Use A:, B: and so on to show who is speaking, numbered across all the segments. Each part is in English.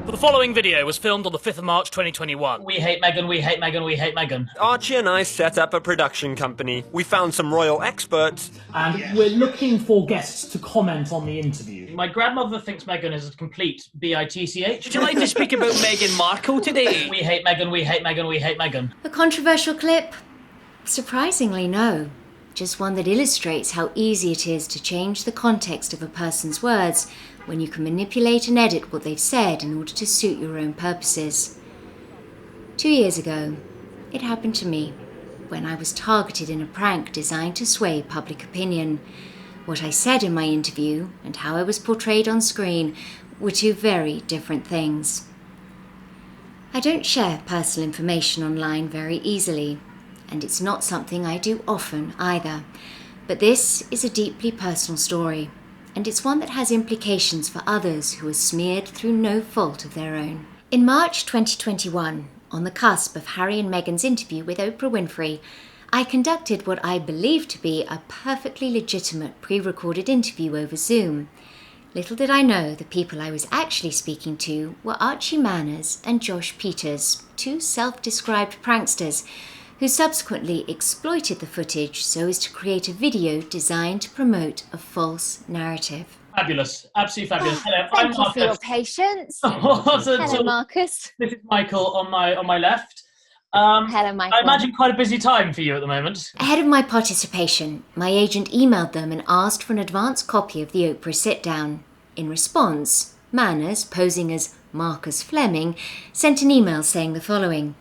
A: The following video was filmed on the 5th of March 2021.
B: We hate Meghan, we hate Meghan, we hate Meghan.
C: Archie and I set up a production company. We found some royal experts.
D: And we're looking for guests to comment on the interview.
B: My grandmother thinks Meghan is a complete bitch.
E: Would you like to speak about Meghan Markle today?
B: We hate Meghan, we hate Meghan, we hate Meghan.
F: A controversial clip? Surprisingly, no. Just one that illustrates how easy it is to change the context of a person's words when you can manipulate and edit what they've said in order to suit your own purposes. 2 years ago, it happened to me when I was targeted in a prank designed to sway public opinion. What I said in my interview and how I was portrayed on screen were two very different things. I don't share personal information online very easily, and it's not something I do often either. But this is a deeply personal story, and it's one that has implications for others who are smeared through no fault of their own. In March 2021, on the cusp of Harry and Meghan's interview with Oprah Winfrey, I conducted what I believed to be a perfectly legitimate pre-recorded interview over Zoom. Little did I know the people I was actually speaking to were Archie Manners and Josh Peters, two self-described pranksters who subsequently exploited the footage so as to create a video designed to promote a false narrative.
B: Fabulous, absolutely fabulous. Hello, I'm
G: Thank you for your patience. Hello, Marcus.
B: This is Michael on my left.
G: Hello, Michael.
B: I imagine quite a busy time for you at the moment.
F: Ahead of my participation, my agent emailed them and asked for an advance copy of the Oprah sit-down. In response, Manners, posing as Marcus Fleming, sent an email saying the following: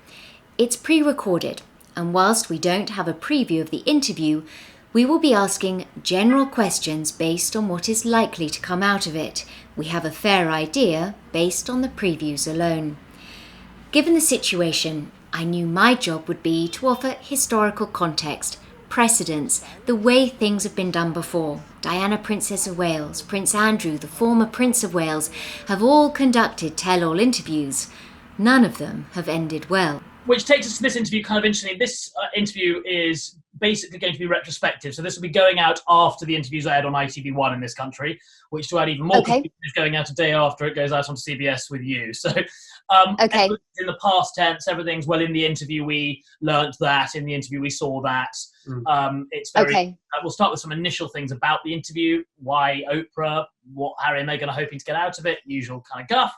F: "It's pre-recorded, and whilst we don't have a preview of the interview, we will be asking general questions based on what is likely to come out of it. We have a fair idea based on the previews alone." Given the situation, I knew my job would be to offer historical context, precedents, the way things have been done before. Diana, Princess of Wales, Prince Andrew, the former Prince of Wales, have all conducted tell-all interviews. None of them have ended well.
B: Which takes us to this interview kind of interestingly. This interview is basically going to be retrospective. So this will be going out after the interviews aired on ITV1 in this country, which, to add even more, is going out a day after it goes out on CBS with you. So in the past tense, everything's, well, in the interview we learnt that, in the interview we saw that. It's very, we'll start with some initial things about the interview, why Oprah, what Harry and Meghan are hoping to get out of it, usual kind of guff.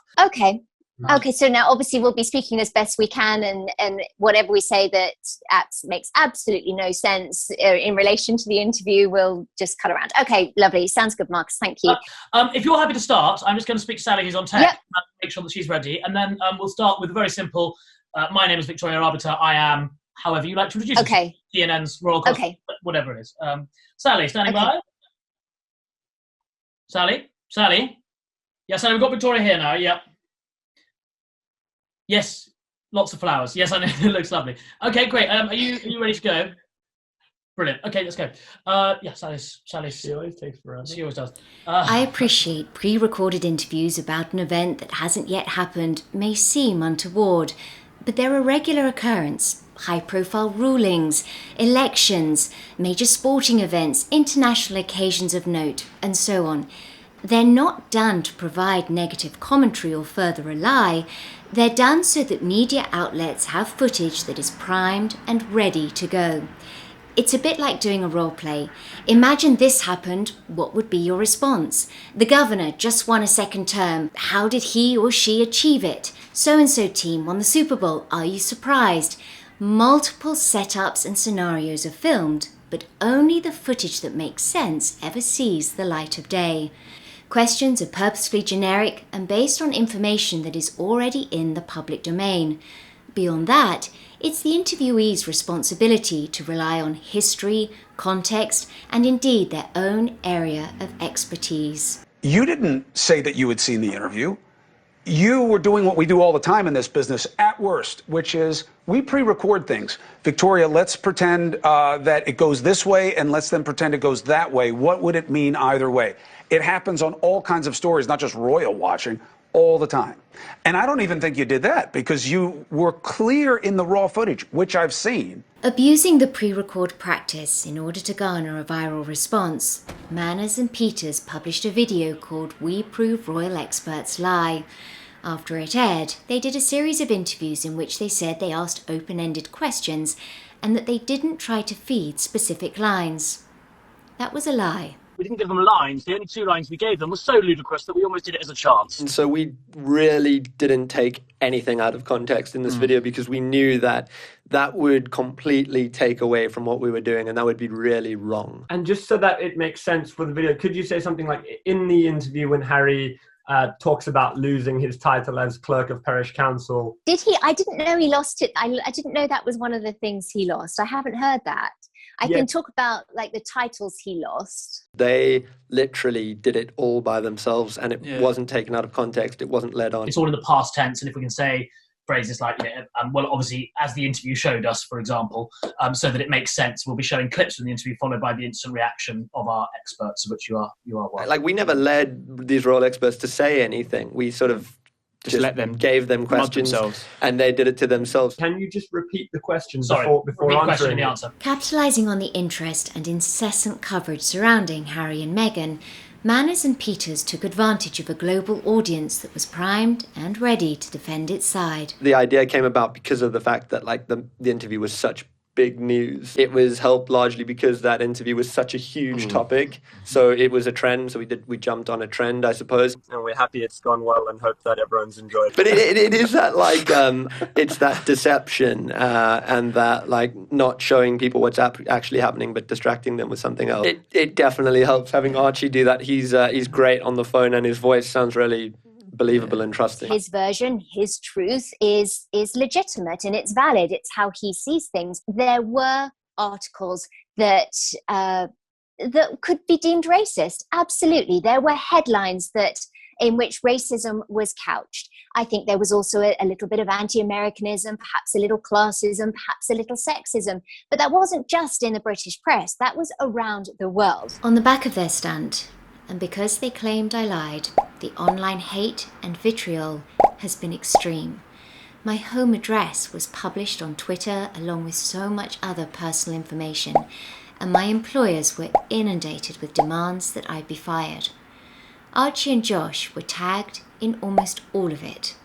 G: Okay, so now obviously we'll be speaking as best we can, and whatever we say that makes absolutely no sense in relation to the interview, we'll just cut around. Okay, lovely. Sounds good, Marcus. Thank you.
B: If you're happy to start, I'm just going to speak to Sally, who's on tech, and make sure that she's ready. And then we'll start with a very simple, my name is Victoria Arbiter. I am, however you like to introduce it. CNN's Royal Cost, whatever it is. Sally, standing by. Sally? Yeah, Sally, we've got Victoria here now. Yep. Yes, lots of flowers. Yes, I know. It looks lovely. Okay, great. Are you ready to go? Brilliant. Okay, let's go. Yeah, Sally. She always takes forever. She always does.
F: I appreciate pre-recorded interviews about an event that hasn't yet happened may seem untoward, but they're a regular occurrence. High-profile rulings, elections, major sporting events, international occasions of note, and so on. They're not done to provide negative commentary or further a lie. They're done so that media outlets have footage that is primed and ready to go. It's a bit like doing a role play. Imagine this happened, what would be your response? The governor just won a second term. How did he or she achieve it? So-and-so team won the Super Bowl. Are you surprised? Multiple setups and scenarios are filmed, but only the footage that makes sense ever sees the light of day. Questions are purposefully generic and based on information that is already in the public domain. Beyond that, it's the interviewee's responsibility to rely on history, context, and indeed their own area of expertise.
H: You didn't say that you had seen the interview. You were doing what we do all the time in this business at worst, which is we pre-record things. Victoria, let's pretend that it goes this way, and let's then pretend it goes that way. What would it mean either way? It happens on all kinds of stories, not just royal watching, all the time. And I don't even think you did that because you were clear in the raw footage, which I've seen.
F: Abusing the pre-record practice in order to garner a viral response, Manners and Peters published a video called "We Prove Royal Experts Lie." After it aired, they did a series of interviews in which they said they asked open-ended questions and that they didn't try to feed specific lines. That was a lie.
A: We didn't give them lines. The only 2 lines we gave them were so ludicrous that we almost did it as a chance.
C: And so we really didn't take anything out of context in this video because we knew that that would completely take away from what we were doing and that would be really wrong.
I: And just so that it makes sense for the video, could you say something like, in the interview when Harry talks about losing his title as clerk of parish council?
G: Did he? I didn't know he lost it. I didn't know that was one of the things he lost. I haven't heard that. I can talk about like the titles he lost.
C: They literally did it all by themselves and it wasn't taken out of context. It wasn't led on.
B: It's all in the past tense, and if we can say phrases like, well, obviously, as the interview showed us, for example, so that it makes sense, we'll be showing clips from the interview followed by the instant reaction of our experts, of which you are one.
C: Like, we never led these royal experts to say anything. We sort of just let them, gave them questions and they did it to themselves.
I: Can you just repeat the question before
B: answering the answer?
F: Capitalising on the interest and incessant coverage surrounding Harry and Meghan, Manners and Peters took advantage of a global audience that was primed and ready to defend its side.
C: The idea came about because of the fact that like the interview was such big news. It was helped largely because that interview was such a huge topic. So it was a trend. So we jumped on a trend, I suppose. And we're happy it's gone well and hope that everyone's enjoyed it. But it is that like, it's that deception and that like not showing people what's actually happening, but distracting them with something else. It definitely helps having Archie do that. He's great on the phone and his voice sounds really believable and trusting.
G: His version, his truth is legitimate and it's valid. It's how he sees things. There were articles that could be deemed racist. Absolutely. There were headlines in which racism was couched. I think there was also a little bit of anti-Americanism, perhaps a little classism, perhaps a little sexism. But that wasn't just in the British press. That was around the world.
F: On the back of their stand, and because they claimed I lied, the online hate and vitriol has been extreme. My home address was published on Twitter along with so much other personal information, and my employers were inundated with demands that I be fired. Archie and Josh were tagged in almost all of it.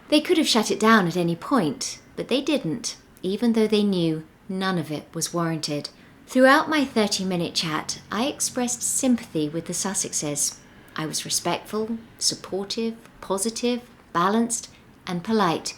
F: They could have shut it down at any point, but they didn't, even though they knew none of it was warranted. Throughout my 30-minute chat, I expressed sympathy with the Sussexes. I was respectful, supportive, positive, balanced, and polite,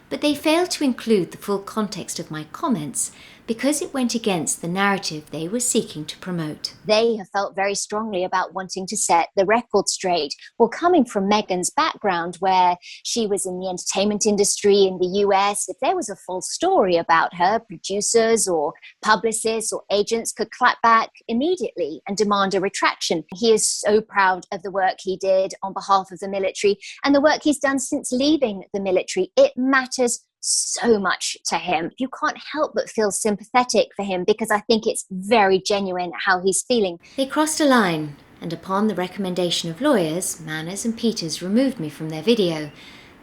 F: but they failed to include the full context of my comments because it went against the narrative they were seeking to promote.
G: They have felt very strongly about wanting to set the record straight. Well, coming from Meghan's background, where she was in the entertainment industry in the US, if there was a full story about her, producers or publicists or agents could clap back immediately and demand a retraction. He is so proud of the work he did on behalf of the military and the work he's done since leaving the military. It matters so much to him. You can't help but feel sympathetic for him because I think it's very genuine how he's feeling.
F: They crossed a line, and upon the recommendation of lawyers, Manners and Peters removed me from their video.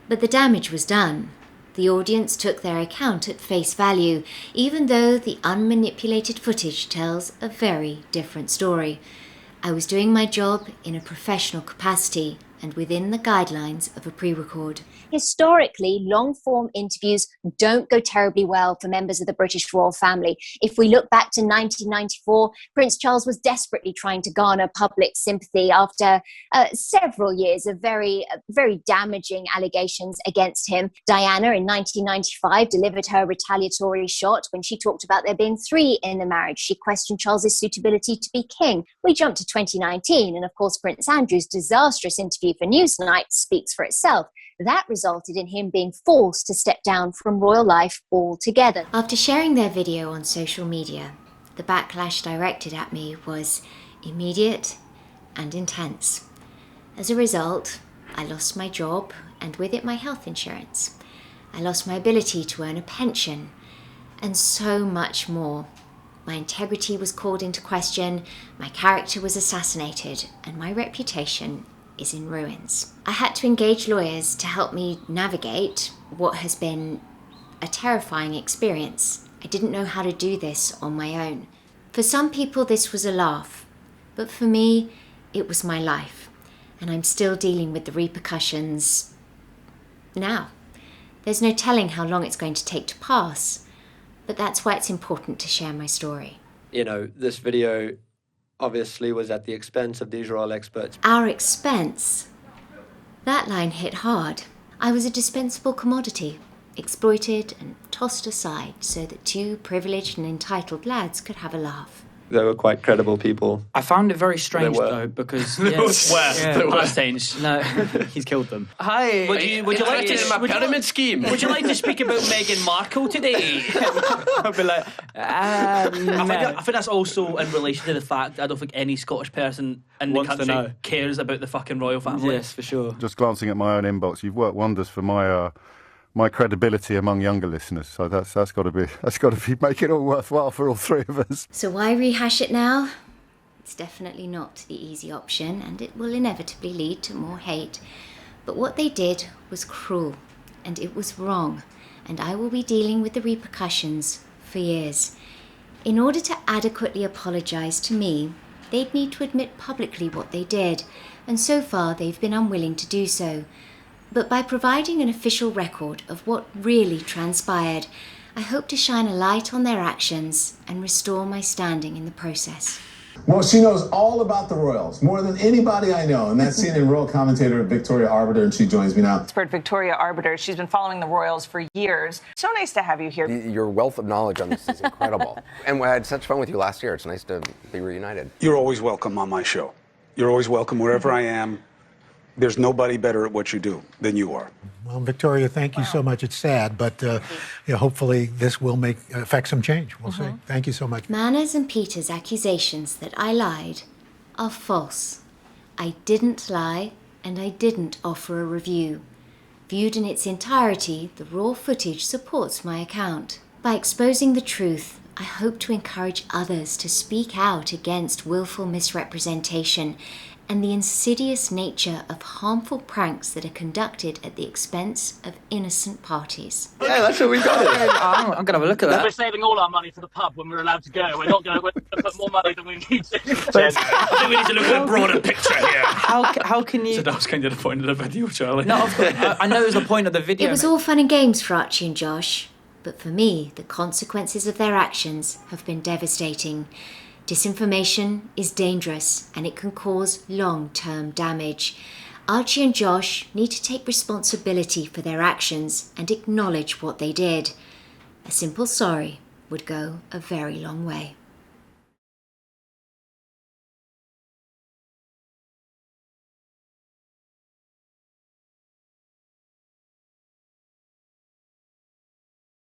F: But the damage was done. The audience took their account at face value, even though the unmanipulated footage tells a very different story. I was doing my job in a professional capacity and within the guidelines of a pre-record.
G: Historically, long-form interviews don't go terribly well for members of the British royal family. If we look back to 1994, Prince Charles was desperately trying to garner public sympathy after several years of very damaging allegations against him. Diana, in 1995, delivered her retaliatory shot when she talked about there being 3 in the marriage. She questioned Charles's suitability to be king. We jumped to 2019, and of course, Prince Andrew's disastrous interview for Newsnight speaks for itself. That resulted in him being forced to step down from royal life altogether.
F: After sharing their video on social media, the backlash directed at me was immediate and intense. As a result, I lost my job and with it my health insurance. I lost my ability to earn a pension and so much more. My integrity was called into question, my character was assassinated, and my reputation is in ruins. I had to engage lawyers to help me navigate what has been a terrifying experience. I didn't know how to do this on my own. For some people this was a laugh, but for me it was my life, and I'm still dealing with the repercussions Now, there's no telling how long it's going to take to pass, but that's why it's important to share my story.
C: You know, this video obviously was at the expense of these royal experts.
F: Our expense? That line hit hard. I was a dispensable commodity, exploited and tossed aside so that two privileged and entitled lads could have a laugh.
C: They were quite credible people.
E: I found it very strange though because past tense. No,
J: he's killed them.
E: Hi.
J: Would you like to
E: my pyramid scheme? Would you like to speak about Meghan Markle today?
J: I'd be like,
E: no. I think that's also in relation to the fact I don't think any Scottish person in the country cares about the fucking royal family.
J: Yes, for sure.
K: Just glancing at my own inbox, you've worked wonders for my credibility among younger listeners. So that's got to be making it all worthwhile for all three of us.
F: So why rehash it now? It's definitely not the easy option, and it will inevitably lead to more hate. But what they did was cruel, and it was wrong, and I will be dealing with the repercussions for years. In order to adequately apologise to me, they'd need to admit publicly what they did, and so far they've been unwilling to do so. But by providing an official record of what really transpired, I hope to shine a light on their actions and restore my standing in the process.
L: Well, she knows all about the royals, more than anybody I know, and that's CNN royal commentator Victoria Arbiter, and she joins me now.
M: Expert Victoria Arbiter. She's been following the royals for years. So nice to have you here.
N: Your wealth of knowledge on this is incredible. And I had such fun with you last year. It's nice to be reunited.
H: You're always welcome on my show. You're always welcome wherever I am. There's nobody better at what you do than you are.
O: Well, Victoria, thank you so much. It's sad, but hopefully this will affect some change. We'll see. Thank you so much.
F: Manners and Peter's accusations that I lied are false. I didn't lie, and I didn't offer a review. Viewed in its entirety, the raw footage supports my account. By exposing the truth, I hope to encourage others to speak out against willful misrepresentation and the insidious nature of harmful pranks that are conducted at the expense of innocent parties.
C: Yeah, that's what we got.
E: I'm going to have a look at that.
A: We're saving all our money for the pub when we're allowed to go. We're not going to put more money than we need to.
E: I think we need to look at a broader picture here. How can you...
J: So that was kind of the point of the video, Charlie.
E: No, of course. I know it was the point of the video.
F: It was all fun and games for Archie and Josh, but for me, the consequences of their actions have been devastating. Disinformation is dangerous and it can cause long-term damage. Archie and Josh need to take responsibility for their actions and acknowledge what they did. A simple sorry would go a very long way.